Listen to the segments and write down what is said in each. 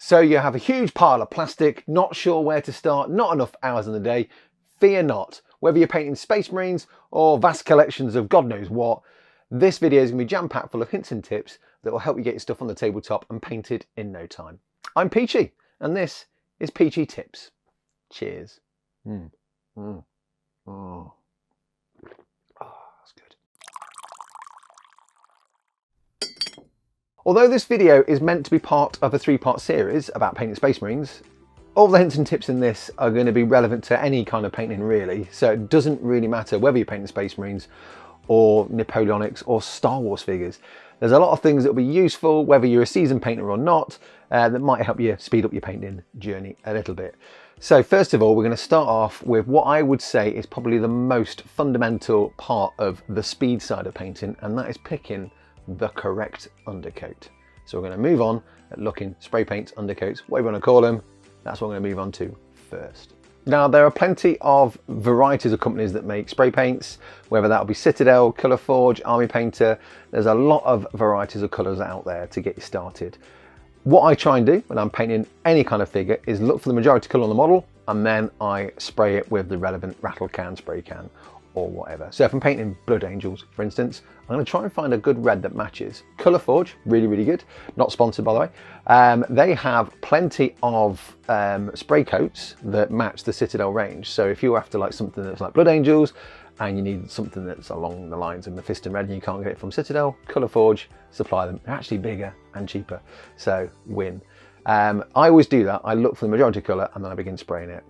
So you have a huge pile of plastic, not sure where to start, not enough hours in the day. Fear not. Whether you're painting Space Marines or vast collections of God knows what, this video is going to be jam-packed full of hints and tips that will help you get your stuff on the tabletop and painted in no time. I'm Peachy, and this is Peachy Tips. Cheers. Oh, that's good. Although this video is meant to be part of a 3-part series about painting Space Marines, all the hints and tips in this are going to be relevant to any kind of painting really, so it doesn't really matter whether you're painting Space Marines or Napoleonics or Star Wars figures. There's a lot of things that will be useful whether you're a seasoned painter or not, that might help you speed up your painting journey a little bit. So first of all, we're going to start off with what I would say is probably the most fundamental part of the speed side of painting, and that is picking the correct undercoat. So we're going to move on at looking spray paints, undercoats, whatever you want to call them. That's what I'm going to move on to first. Now there are plenty of varieties of companies that make spray paints, whether that'll be Citadel, Colourforge, Army Painter. There's a lot of varieties of colours out there to get you started. What I try and do when I'm painting any kind of figure is look for the majority colour on the model, and then I spray it with the relevant rattle can, spray can, or whatever. So if I'm painting Blood Angels, for instance, I'm going to try and find a good red that matches. Colourforge, really good, not sponsored by the way. They have plenty of spray coats that match the Citadel range. So if you're after like something that's like Blood Angels and you need something that's along the lines of Mephiston Red and you can't get it from Citadel, Colourforge supply them. They're actually bigger and cheaper, so win. I always do that. I look for the majority colour and then I begin spraying it.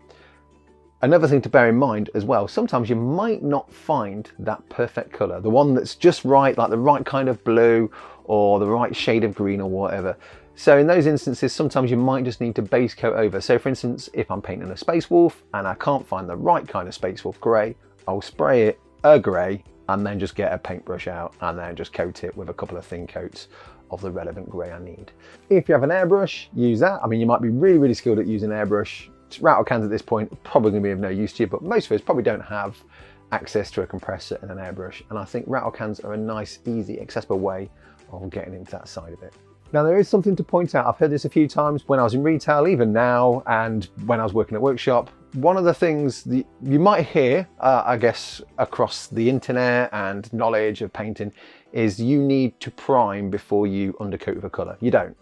Another thing to bear in mind as well, sometimes you might not find that perfect colour, the one that's just right, like the right kind of blue or the right shade of green or whatever. So in those instances, sometimes you might just need to base coat over. So for instance, if I'm painting a Space Wolf and I can't find the right kind of Space Wolf grey, I'll spray it a grey and then just get a paintbrush out and then just coat it with a couple of thin coats of the relevant grey I need. If you have an airbrush, use that. I mean, you might be really skilled at using airbrush. Rattle cans at this point are probably going to be of no use to you, but most of us probably don't have access to a compressor and an airbrush, and I think rattle cans are a nice, easy, accessible way of getting into that side of it. Now there is something to point out. I've heard this a few times when I was in retail, even now, and when I was working at workshop. One of the things that you might hear, I guess, across the internet and knowledge of painting is you need to prime before you undercoat with a colour. You don't.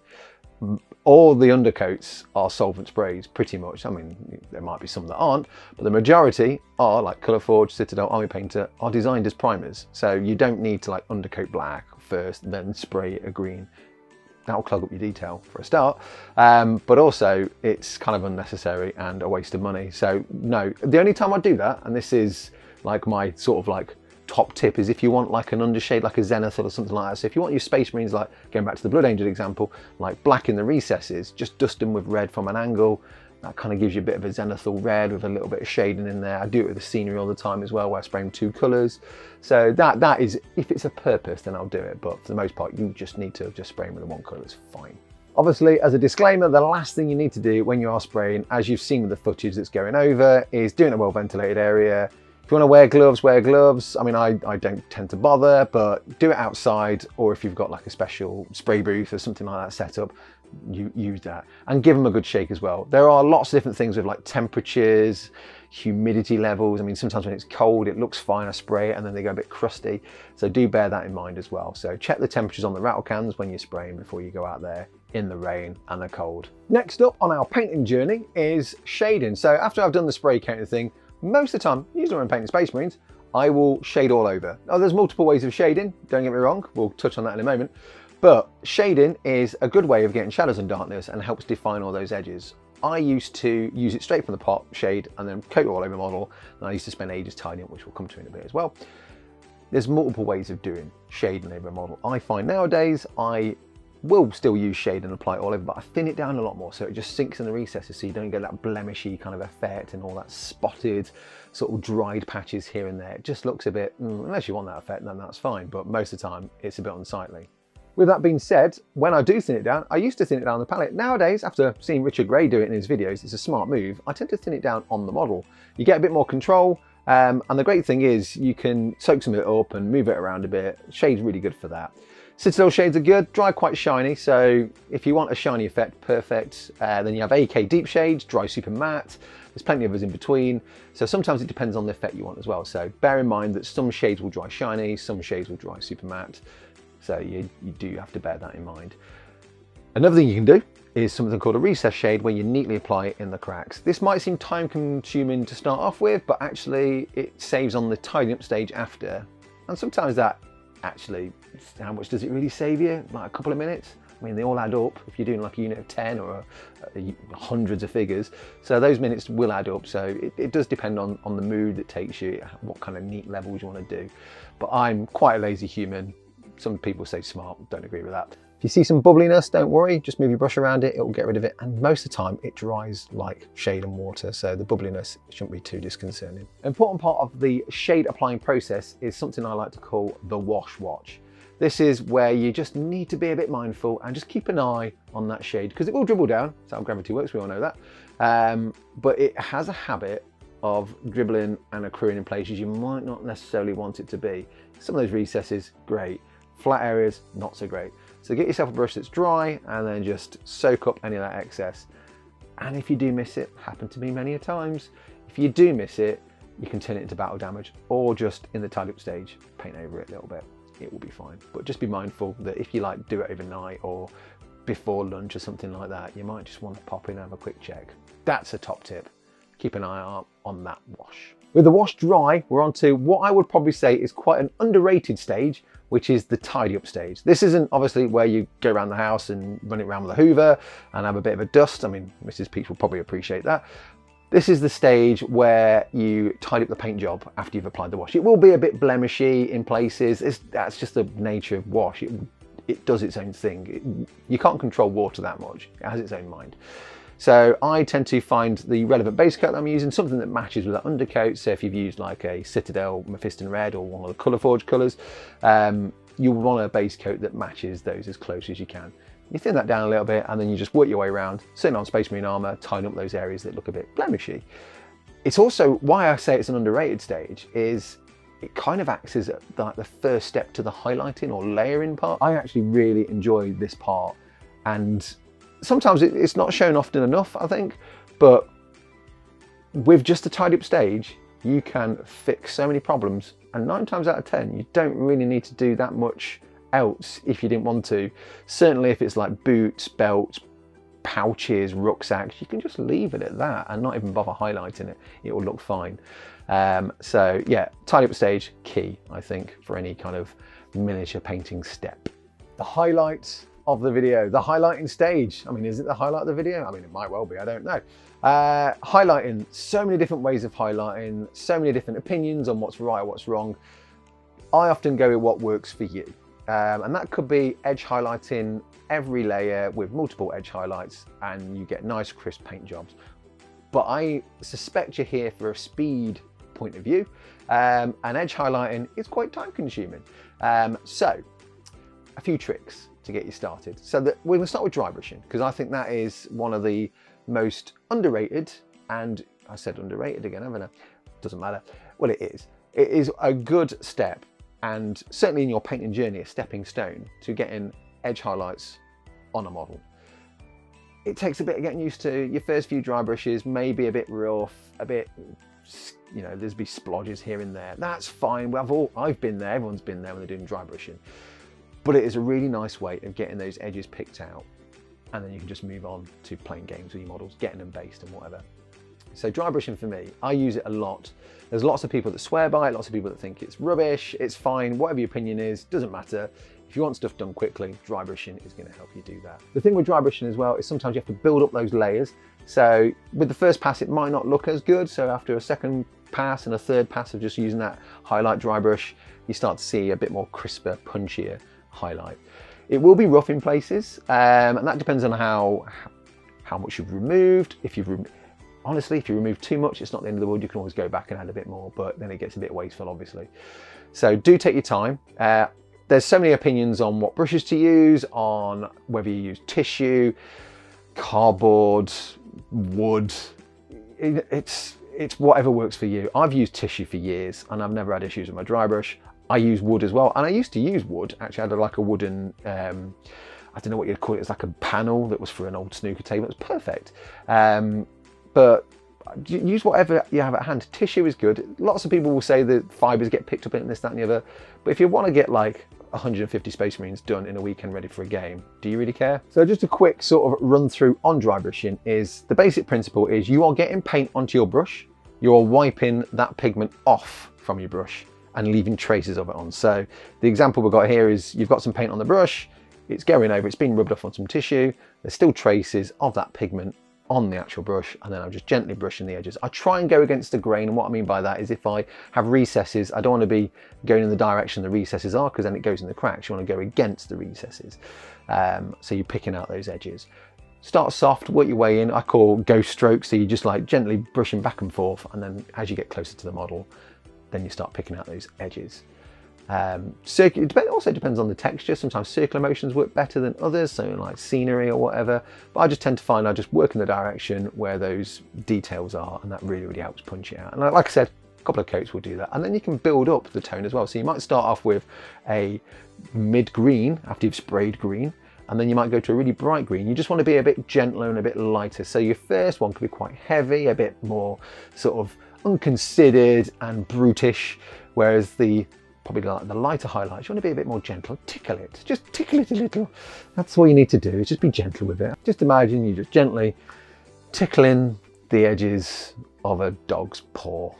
All the undercoats are solvent sprays, pretty much. I mean, there might be some that aren't, but the majority are, like Colourforge, Citadel, Army Painter, are designed as primers. So you don't need to like undercoat black first, then spray a green. That'll clog up your detail for a start, but also it's kind of unnecessary and a waste of money. So no, the only time I do that, and this is like my sort of like top tip, is if you want like an undershade, like a zenith or something like that. So if you want your Space Marines, like going back to the Blood Angel example, like black in the recesses, just dust them with red from an angle. That kind of gives you a bit of a zenithal red with a little bit of shading in there. I do it with the scenery all the time as well, where I spray them 2 colours. So that is, if it's a purpose, then I'll do it. But for the most part, you just need to just spray them with the 1 colour, it's fine. Obviously, as a disclaimer, the last thing you need to do when you are spraying, as you've seen with the footage that's going over, is do it in a well-ventilated area. If you want to wear gloves, wear gloves. I mean, I don't tend to bother, but do it outside, or if you've got like a special spray booth or something like that set up, you use that. And give them a good shake as well. There are lots of different things with like temperatures, humidity levels. I mean, sometimes when it's cold, it looks fine, I spray it and then they go a bit crusty. So do bear that in mind as well. So check the temperatures on the rattle cans when you're spraying before you go out there in the rain and the cold. Next up on our painting journey is shading. So after I've done the spray coating thing, most of the time, usually when I'm painting Space Marines, I will shade all over. Now there's multiple ways of shading, don't get me wrong, we'll touch on that in a moment. But shading is a good way of getting shadows and darkness and helps define all those edges. I used to use it straight from the pot, shade, and then coat it all over the model. And I used to spend ages tidying it, which we'll come to in a bit as well. There's multiple ways of doing shading over a model. I find nowadays I will still use shade and apply it all over, but I thin it down a lot more so it just sinks in the recesses so you don't get that blemishy kind of effect and all that spotted sort of dried patches here and there. It just looks a bit, unless you want that effect, then that's fine, but most of the time it's a bit unsightly. With that being said, when I do thin it down, I used to thin it down on the palette. Nowadays, after seeing Richard Gray do it in his videos, it's a smart move. I tend to thin it down on the model. You get a bit more control, and the great thing is you can soak some of it up and move it around a bit. Shade's really good for that. Citadel shades are good, dry quite shiny, so if you want a shiny effect, perfect. Then you have AK deep shades, dry super matte. There's plenty of others in between, so sometimes it depends on the effect you want as well. So bear in mind that some shades will dry shiny, some shades will dry super matte, so you do have to bear that in mind. Another thing you can do is something called a recess shade, where you neatly apply it in the cracks. This might seem time consuming to start off with, but actually it saves on the tidying up stage after. And sometimes that actually, how much does it really save you? Like a couple of minutes? I mean, they all add up if you're doing like a unit of 10 or hundreds of figures. So those minutes will add up. So it does depend on the mood that takes you, what kind of neat levels you want to do. But I'm quite a lazy human. Some people say smart, don't agree with that. If you see some bubbliness, don't worry, just move your brush around it, it will get rid of it. And most of the time it dries like shade and water, so the bubbliness shouldn't be too disconcerting. An important part of the shade applying process is something I like to call the wash watch. This is where you just need to be a bit mindful and just keep an eye on that shade, because it will dribble down. That's how gravity works, we all know that. But it has a habit of dribbling and accruing in places you might not necessarily want it to be. Some of those recesses, great. Flat areas, not so great. So get yourself a brush that's dry and then just soak up any of that excess. And if you do miss it, happened to me many a times, if you do miss it, you can turn it into battle damage, or just in the tidy up stage, paint over it a little bit. It will be fine. But just be mindful that if you like do it overnight or before lunch or something like that, you might just want to pop in and have a quick check. That's a top tip. Keep an eye out on that wash. With the wash dry, we're on to what I would probably say is quite an underrated stage, which is the tidy up stage. This isn't obviously where you go around the house and run it around with a hoover and have a bit of a dust. I mean, Mrs. Peach will probably appreciate that. This is the stage where you tidy up the paint job after you've applied the wash. It will be a bit blemishy in places. That's just the nature of wash. It does its own thing. You can't control water that much. It has its own mind. So I tend to find the relevant base coat that I'm using, something that matches with that undercoat. So if you've used like a Citadel Mephiston Red or one of the Colourforge colours, you'll want a base coat that matches those as close as you can. You thin that down a little bit and then you just work your way around, sitting on Space Marine armour, tying up those areas that look a bit blemishy. It's also why I say it's an underrated stage, is it kind of acts as like the first step to the highlighting or layering part. I actually really enjoy this part, and sometimes it's not shown often enough, I think, but with just a tidy up stage, you can fix so many problems, and 9 times out of 10, you don't really need to do that much else if you didn't want to. Certainly if it's like boots, belts, pouches, rucksacks, you can just leave it at that and not even bother highlighting it. It will look fine. So yeah, tidy up stage, key, I think, for any kind of miniature painting step. The highlights of the video, the highlighting stage. I mean, is it the highlight of the video? I mean, it might well be, I don't know. Highlighting, so many different ways of highlighting, so many different opinions on what's right or what's wrong. I often go with what works for you. And that could be edge highlighting every layer with multiple edge highlights, and you get nice crisp paint jobs. But I suspect you're here for a speed point of view, and edge highlighting is quite time consuming. So a few tricks to get you started. So we're gonna start with dry brushing, because I think that is one of the most underrated, and I said underrated again, haven't I? Doesn't matter. Well, it is. It is a good step, and certainly in your painting journey, a stepping stone to getting edge highlights on a model. It takes a bit of getting used to. Your first few dry brushes may be a bit rough, a bit, you know, there's be splodges here and there. That's fine. I've been there, everyone's been there when they're doing dry brushing. But it is a really nice way of getting those edges picked out, and then you can just move on to playing games with your models, getting them based and whatever. So dry brushing for me, I use it a lot. There's lots of people that swear by it, lots of people that think it's rubbish, it's fine, whatever your opinion is, doesn't matter. If you want stuff done quickly, dry brushing is going to help you do that. The thing with dry brushing as well is sometimes you have to build up those layers. So with the first pass, it might not look as good. So after a second pass and a third pass of just using that highlight dry brush, you start to see a bit more crisper, punchier highlight. It will be rough in places, and that depends on how much you've removed. Honestly, if you remove too much, it's not the end of the world. You can always go back and add a bit more, but then it gets a bit wasteful, obviously. So do take your time. There's so many opinions on what brushes to use, on whether you use tissue, cardboard, wood. It's whatever works for you. I've used tissue for years and I've never had issues with my dry brush. I use wood as well. And I used to use wood. Actually, I had like a wooden, I don't know what you'd call it. It's like a panel that was for an old snooker table. It was perfect. But use whatever you have at hand. Tissue is good. Lots of people will say that fibers get picked up in this, that and the other. But if you want to get like 150 Space Marines done in a weekend ready for a game, do you really care? So just a quick sort of run through on dry brushing is the basic principle is you are getting paint onto your brush. You're wiping that pigment off from your brush and leaving traces of it on. So the example we've got here is you've got some paint on the brush, it's going over, it's been rubbed off on some tissue, there's still traces of that pigment on the actual brush, and then I'm just gently brushing the edges. I try and go against the grain, and what I mean by that is if I have recesses, I don't want to be going in the direction the recesses are, because then it goes in the cracks. You want to go against the recesses. So you're picking out those edges. Start soft, work your way in. I call ghost strokes, so you just like gently brushing back and forth, and then as you get closer to the model, then you start picking out those edges. It also depends on the texture. Sometimes circular motions work better than others, so like scenery or whatever. But I just tend to find I just work in the direction where those details are, and that really, really helps punch it out. And like I said, a couple of coats will do that. And then you can build up the tone as well. So you might start off with a mid-green after you've sprayed green, and then you might go to a really bright green. You just want to be a bit gentler and a bit lighter. So your first one could be quite heavy, a bit more sort of unconsidered and brutish, whereas probably like the lighter highlights, you want to be a bit more gentle. Tickle it, just tickle it a little. That's all you need to do, is just be gentle with it. Just imagine you just gently tickling the edges of a dog's paw.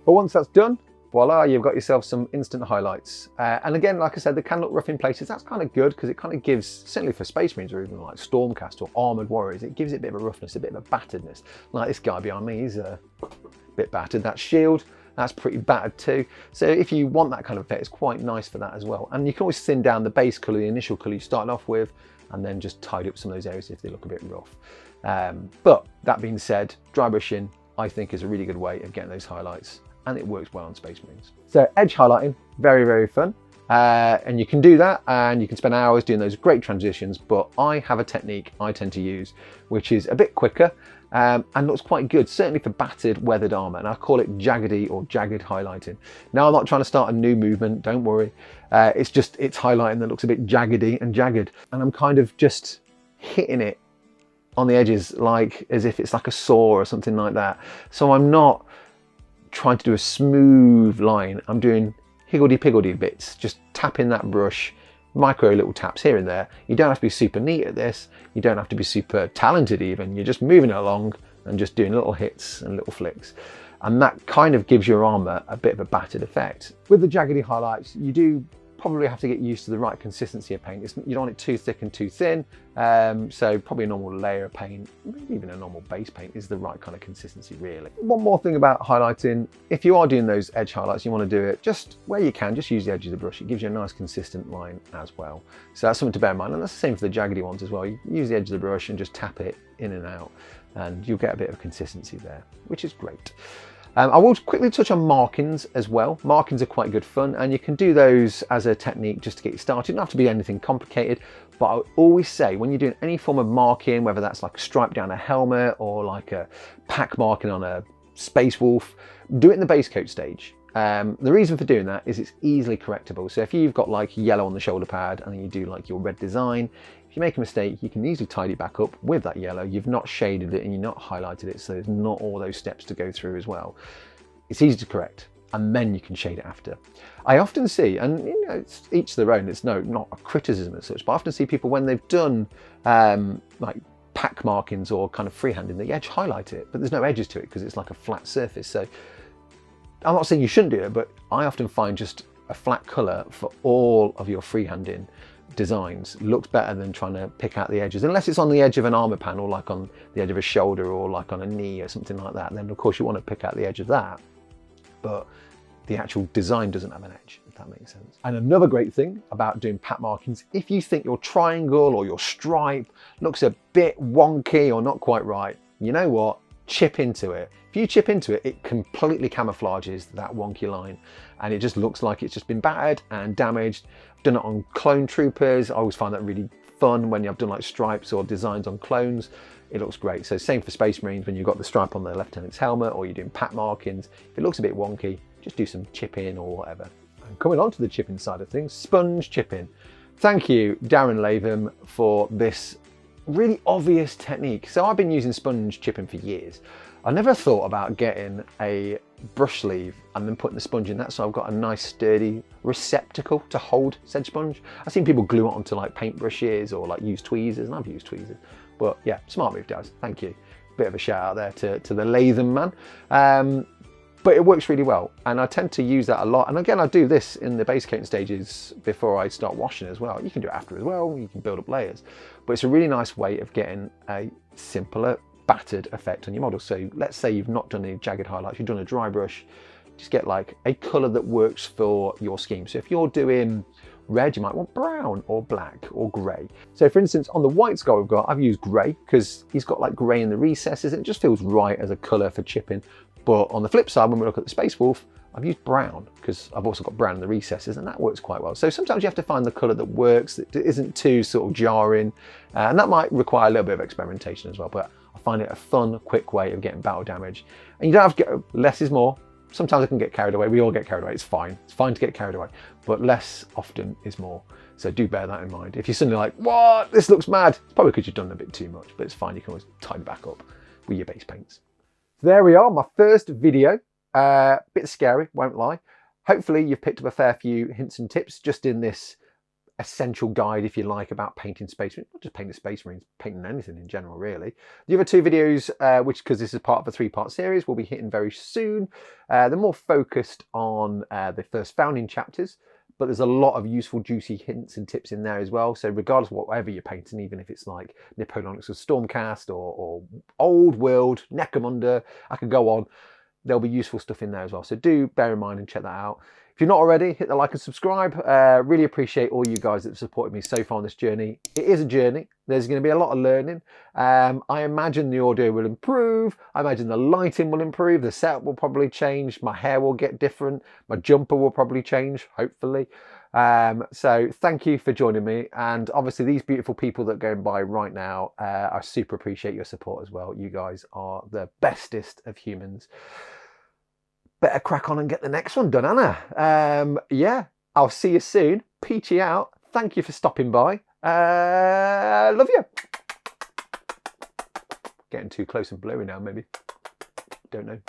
But once that's done, voila, you've got yourself some instant highlights. And again, like I said, they can look rough in places. That's kind of good, because it kind of gives, certainly for Space Marines or even like Stormcast or Armoured Warriors, it gives it a bit of a roughness, a bit of a batteredness. Like this guy behind me, he's a bit battered. That shield, that's pretty battered too. So if you want that kind of effect, it's quite nice for that as well. And you can always thin down the base colour, the initial colour you started off with, and then just tidy up some of those areas if they look a bit rough. But that being said, dry brushing, I think, is a really good way of getting those highlights, and it works well on Space Marines. So edge highlighting, very, very fun. And you can do that, and you can spend hours doing those great transitions, but I have a technique I tend to use, which is a bit quicker, and looks quite good, certainly for battered, weathered armour, and I call it jaggedy or jagged highlighting. Now, I'm not trying to start a new movement, don't worry. It's highlighting that looks a bit jaggedy and jagged, and I'm kind of just hitting it on the edges, like as if it's like a saw or something like that. So I'm not trying to do a smooth line, I'm doing higgledy-piggledy bits, just tapping that brush, micro little taps here and there. You don't have to be super neat at this, you don't have to be super talented even, you're just moving it along and just doing little hits and little flicks. And that kind of gives your armour a bit of a battered effect. With the jaggedy highlights, you do probably have to get used to the right consistency of paint. You don't want it too thick and too thin, so probably a normal layer of paint, maybe even a normal base paint, is the right kind of consistency really. One more thing about highlighting, if you are doing those edge highlights, you want to do it just where you can, just use the edge of the brush. It gives you a nice consistent line as well. So that's something to bear in mind, and that's the same for the jaggedy ones as well. You use the edge of the brush and just tap it in and out, and you'll get a bit of consistency there, which is great. I will quickly touch on markings as well. Markings are quite good fun, and you can do those as a technique just to get you started. You don't have to be anything complicated, but I always say when you're doing any form of marking, whether that's like a stripe down a helmet or like a pack marking on a Space Wolf, do it in the base coat stage. The reason for doing that is it's easily correctable. So if you've got like yellow on the shoulder pad and then you do like your red design, if you make a mistake, you can easily tidy it back up with that yellow. You've not shaded it and you've not highlighted it, so there's not all those steps to go through as well. It's easy to correct, and then you can shade it after. I often see, and you know, it's each their own, it's not a criticism as such, but I often see people when they've done like pack markings or kind of freehanding, they edge highlight it, but there's no edges to it because it's like a flat surface. So I'm not saying you shouldn't do it, but I often find just a flat colour for all of your freehanding designs looks better than trying to pick out the edges, unless it's on the edge of an armour panel, like on the edge of a shoulder or like on a knee or something like that. Then of course you want to pick out the edge of that, but the actual design doesn't have an edge, if that makes sense. And another great thing about doing pack markings, if you think your triangle or your stripe looks a bit wonky or not quite right, you know what? Chip into it. If you chip into it, it completely camouflages that wonky line, and it just looks like it's just been battered and damaged. I've done it on clone troopers. I always find that really fun when I've done like stripes or designs on clones. It looks great. So same for Space Marines when you've got the stripe on the lieutenant's helmet or you're doing pack markings. If it looks a bit wonky, just do some chip in or whatever and coming on to the chipping side of things, sponge chipping. Thank you, Darren Latham, for this really obvious technique. So I've been using sponge chipping for years. I never thought about getting a brush sleeve and then putting the sponge in that, so I've got a nice sturdy receptacle to hold said sponge. I've seen people glue it onto like paintbrushes or like use tweezers, and I've used tweezers. But yeah, smart move, Daz. Thank you. Bit of a shout out there to the Latham man. But it works really well, and I tend to use that a lot. And again, I do this in the base coating stages before I start washing as well. You can do it after as well, you can build up layers. But it's a really nice way of getting a simpler, battered effect on your model. So let's say you've not done any jagged highlights, you've done a dry brush, just get like a colour that works for your scheme. So if you're doing red, you might want brown or black or grey. So for instance, on the white sky we've got, I've used grey because he's got like grey in the recesses and it just feels right as a colour for chipping. But on the flip side, when we look at the Space Wolf, I've used brown because I've also got brown in the recesses, and that works quite well. So sometimes you have to find the colour that works, that isn't too sort of jarring, and that might require a little bit of experimentation as well. But I find it a fun, quick way of getting battle damage. And you don't have to go, less is more. Sometimes I can get carried away. We all get carried away. It's fine. It's fine to get carried away, but less often is more. So do bear that in mind. If you're suddenly like, what? This looks mad. It's probably because you've done a bit too much, but it's fine. You can always tidy back up with your base paints. There we are, my first video. Bit scary, won't lie. Hopefully you've picked up a fair few hints and tips just in this essential guide, if you like, about painting Space Marines. Not just painting Space Marines, painting anything in general, really. The other two videos, which, because this is part of a 3-part series, will be hitting very soon. They're more focused on the first founding chapters, but there's a lot of useful, juicy hints and tips in there as well. So regardless of whatever you're painting, even if it's like Napoleonics or Stormcast or Old World, Necromunda, I could go on. There'll be useful stuff in there as well. So do bear in mind and check that out. If you're not already, hit the like and subscribe. Really appreciate all you guys that have supported me so far on this journey. It is a journey. There's going to be a lot of learning. I imagine the audio will improve. I imagine the lighting will improve. The setup will probably change. My hair will get different. My jumper will probably change, hopefully. So thank you for joining me. And obviously these beautiful people that are going by right now, I super appreciate your support as well. You guys are the bestest of humans. Better crack on and get the next one done, Anna. Yeah, I'll see you soon. Peachy out. Thank you for stopping by. Love you. Getting too close and blurry now, maybe. Don't know.